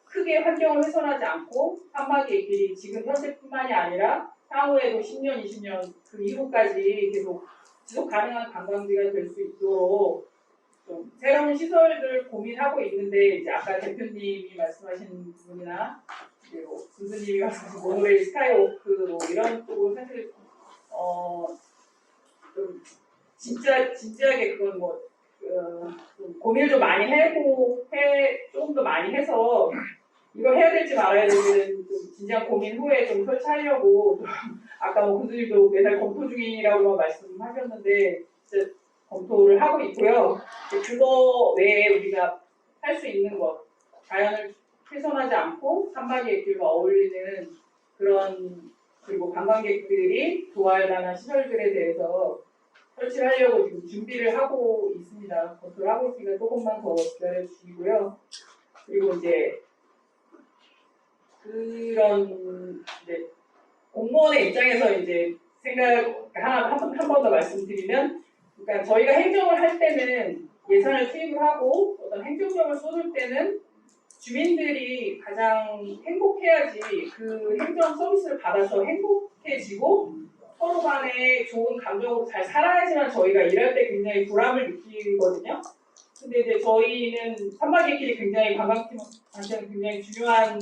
크게 환경을 훼손하지 않고 산마계 액길이 지금 현재뿐만이 아니라 향후에도 10년, 20년 그 이후까지 계속 지속 가능한 관광지가 될 수 있도록 좀 새로운 시설을 고민하고 있는데 이제 아까 대표님이 말씀하신 부분이나 그리고 군수님이 말씀하신 모노레일 스카이워크 뭐 이런 쪽은 사실 좀 진지하게 그건 뭐 좀 고민을 좀 많이 조금 더 많이 해서 이걸 해야 될지 말아야 될지는 좀 진지한 고민 후에 좀 설치하려고 좀 아까 뭐 군수님도 매달 검토 중이라고 말씀하셨는데 진짜 검토를 하고 있고요. 그거 외에 우리가 할 수 있는 것, 자연을 훼손하지 않고 산마계획들과 어울리는 그런 그리고 관광객들이 좋아할 만한 시설들에 대해서 설치를 하려고 지금 준비를 하고 있습니다. 검토를 하고 있으니까 조금만 더 기다려주시고요. 그리고 이제 그런 이제 공무원의 입장에서 이제 생각 한 번 더 말씀드리면, 그러니까 저희가 행정을 할 때는 예산을 투입을 하고 어떤 행정력을 쏟을 때는 주민들이 가장 행복해야지 그 행정 서비스를 받아서 행복해지고 서로 간에 좋은 감정으로 잘 살아야지만 저희가 일할 때 굉장히 보람을 느끼거든요. 근데 이제 저희는 산마계길이 굉장히 관광팀한테는 굉장히 중요한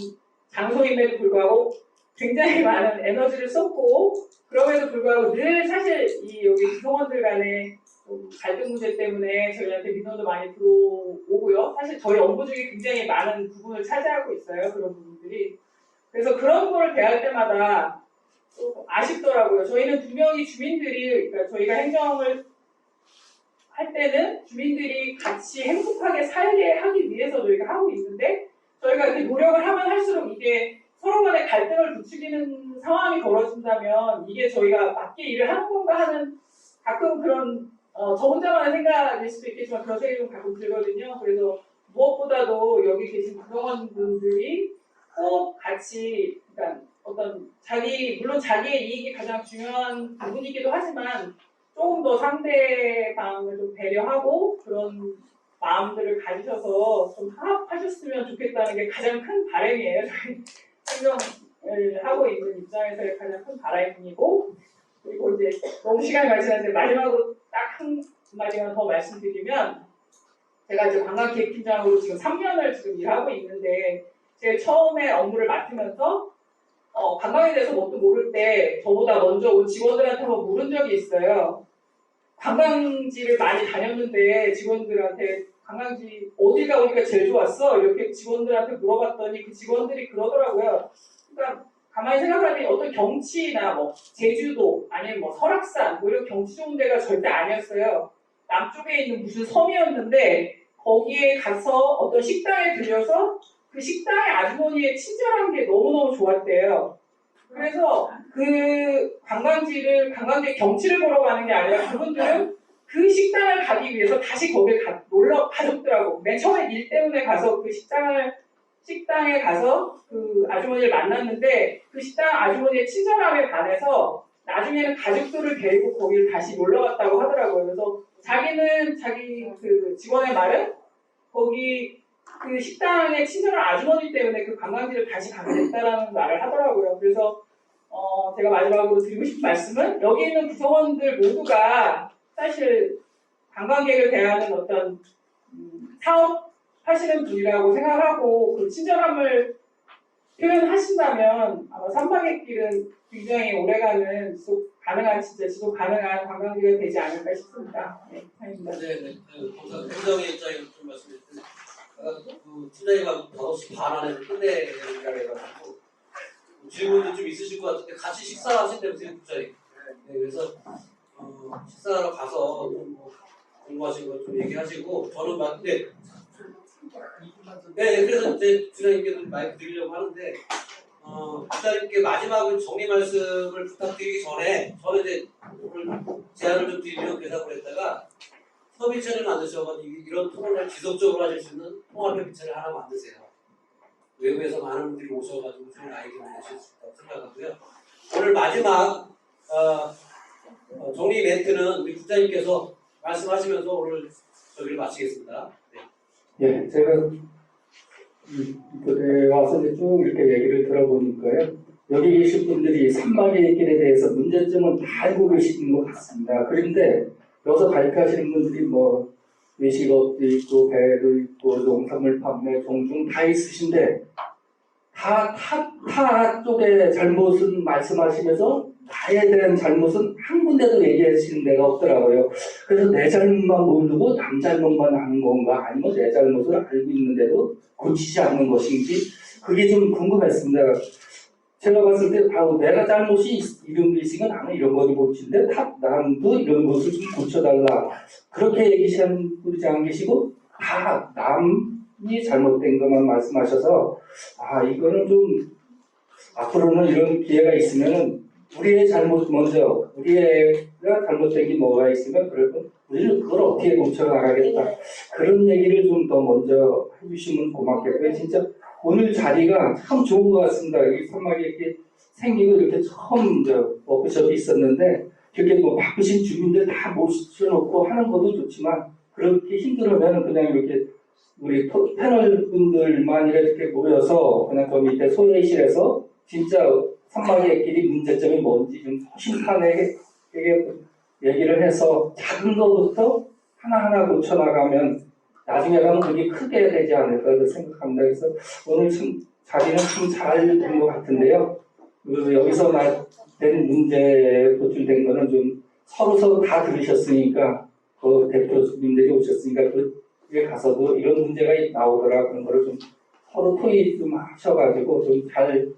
장소임에도 불구하고 굉장히 많은 에너지를 쏟고 그럼에도 불구하고 늘 사실 여기 구성원들 간에 좀 갈등 문제 때문에 저희한테 민원도 많이 들어오고요. 사실 저희 업무 중에 굉장히 많은 부분을 차지하고 있어요. 그런 부분들이. 그래서 그런 거를 대할 때마다 좀 아쉽더라고요. 저희는 분명히 주민들이, 그러니까 저희가 행정을 할 때는 주민들이 같이 행복하게 살게 하기 위해서 저희가 하고 있는데 저희가 이렇게 노력을 하면 할수록 이게 서로 간에 갈등을 부추기는 상황이 벌어진다면 이게 저희가 맞게 일을 하는 건가 하는 가끔 그런 저 혼자만의 생각일 수도 있겠지만 그런 생각이 좀 가끔 들거든요. 그래서 무엇보다도 여기 계신 구성원분들이 꼭 같이 그러니까 어떤 물론 자기의 이익이 가장 중요한 부분이기도 하지만 조금 더 상대방을 좀 배려하고 그런 마음들을 가지셔서 좀 화합하셨으면 좋겠다는 게 가장 큰 바람이에요. 저희 행정을 하고 있는 입장에서의 가장 큰 바람이고, 그리고 이제 너무 시간이 많이 지났는데 마지막으로 딱 한마디만 더 말씀드리면, 제가 이제 관광기획팀장으로 지금 3년을 지금 일하고 있는데 제가 처음에 업무를 맡으면서 관광에 대해서 뭣도 모를 때 저보다 먼저 온 직원들한테 한번 물은 적이 있어요. 관광지를 많이 다녔는데 직원들한테 관광지 어디 가보니까 제일 좋았어? 이렇게 직원들한테 물어봤더니 그 직원들이 그러더라고요. 그러니까 가만히 생각하면 어떤 경치나 뭐 제주도 아니면 뭐 설악산 뭐 이런 경치 좋은 데가 절대 아니었어요. 남쪽에 있는 무슨 섬이었는데 거기에 가서 어떤 식당에 들려서 그 식당의 아주머니의 친절한 게 너무너무 좋았대요. 그래서 그 관광지 경치를 보러 가는 게 아니라 그분들은 그 식당을 가기 위해서 다시 거길 가족들하고 맨 처음에 일 때문에 가서 그 식당에 가서 그 아주머니를 만났는데 그 식당 아주머니의 친절함에 반해서 나중에는 가족들을 데리고 거기를 다시 놀러 갔다고 하더라고요. 그래서 자기는 자기 그 직원의 말은 거기 그 식당의 친절한 아주머니 때문에 그 관광지를 다시 가게 됐다라는 말을 하더라고요. 그래서 제가 마지막으로 드리고 싶은 말씀은 여기 있는 구성원들 모두가 사실 관광객을 대하는 어떤 사업 하시는 분이라고 생각하고 그 친절함을 표현하신다면 아마 삼박의 길은 굉장히 오래가는 지속 가능한 관광지가 되지 않을까 싶습니다. 네, 감사합니다. 네. 우선 행정의 입장에서 좀 말씀드렸는데 그 팀장님하고 5시 반 안에 끝내야 해가지고 질문도 좀 있으실 것 같은데 같이 식사하신다면서요, 국장님. 네, 그래서 식사하러 가서 뭐 공부하신 거 좀 얘기하시고 저는 맞는데 네, 그래서 이제 주장님께도 마이크 드리려고 하는데 국장님께 마지막으로 정리 말씀을 부탁드리기 전에 저는 이제 오늘 제안을 좀 드리려고 계산을 했다가 협의체를 만드셔가지고 이런 토론을 지속적으로 하실 수 있는 통합협의체를 하나 만드세요. 외국에서 많은 분들이 오셔가지고 좋은 아이디어를 내실 수 있다고 생각하고요. 오늘 마지막 정리 멘트는 우리 국장님께서 말씀하시면서 오늘 저기를 마치겠습니다. 네. 예, 제가 이곳에 와서 이제 쭉 이렇게 얘기를 들어보니까요. 여기 계신 분들이 산막의 길에 대해서 문제점은 다 알고 계시는 것 같습니다. 그런데 여기서 가르치시는 분들이 뭐 외식업도 있고 배도 있고 농산물 판매 종중 다 있으신데 타 쪽의 잘못은 말씀하시면서 나에 대한 잘못은 한 군데도 얘기하시는 데가 없더라고요. 그래서 내 잘못만 모르고 남 잘못만 하는 건가 아니면 내 잘못을 알고 있는데도 고치지 않는 것인지 그게 좀 궁금했습니다. 제가 봤을 때 내가 잘못이 이런 것이건 나는 이런 거를 고치는데 남도 이런 것을 좀 고쳐달라 그렇게 얘기하시는 분이 안 계시고 다 남이 잘못된 것만 말씀하셔서 이거는 좀 앞으로는 이런 기회가 있으면은 우리의 잘못 먼저 우리가 잘못된 게 뭐가 있으면 그러면 우리는 그걸 어떻게 고쳐나가겠다 그런 얘기를 좀 더 먼저 해주시면 고맙겠고요. 진짜 오늘 자리가 참 좋은 것 같습니다. 여기 산막이 이렇게 생기고 이렇게 처음 워크숍이 있었는데 이렇게 뭐 바쁘신 주민들 다 모셔놓고 하는 것도 좋지만 그렇게 힘들으면 그냥 이렇게 우리 패널 분들만 이렇게 모여서 그냥 저 밑에 소회의실에서 진짜 산막의 길이 문제점이 뭔지 좀 심판하게 얘기를 해서 작은 것부터 하나하나 고쳐나가면 나중에 가면 그게 크게 되지 않을까 생각합니다. 그래서 오늘 참 자리는 참 잘 된 것 같은데요. 여기서 된 문제 도출된 거는 좀 서로 다 들으셨으니까 그 대표님들이 오셨으니까 그에 가서도 이런 문제가 나오더라 그런 거를 좀 서로 토의 좀 하셔가지고 좀 잘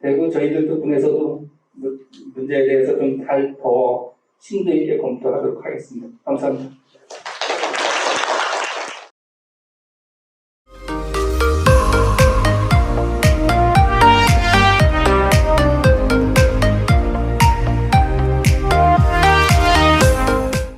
되고 저희들 덕분에서도 문제에 대해서 좀 더 심도 있게 검토하도록 하겠습니다. 감사합니다.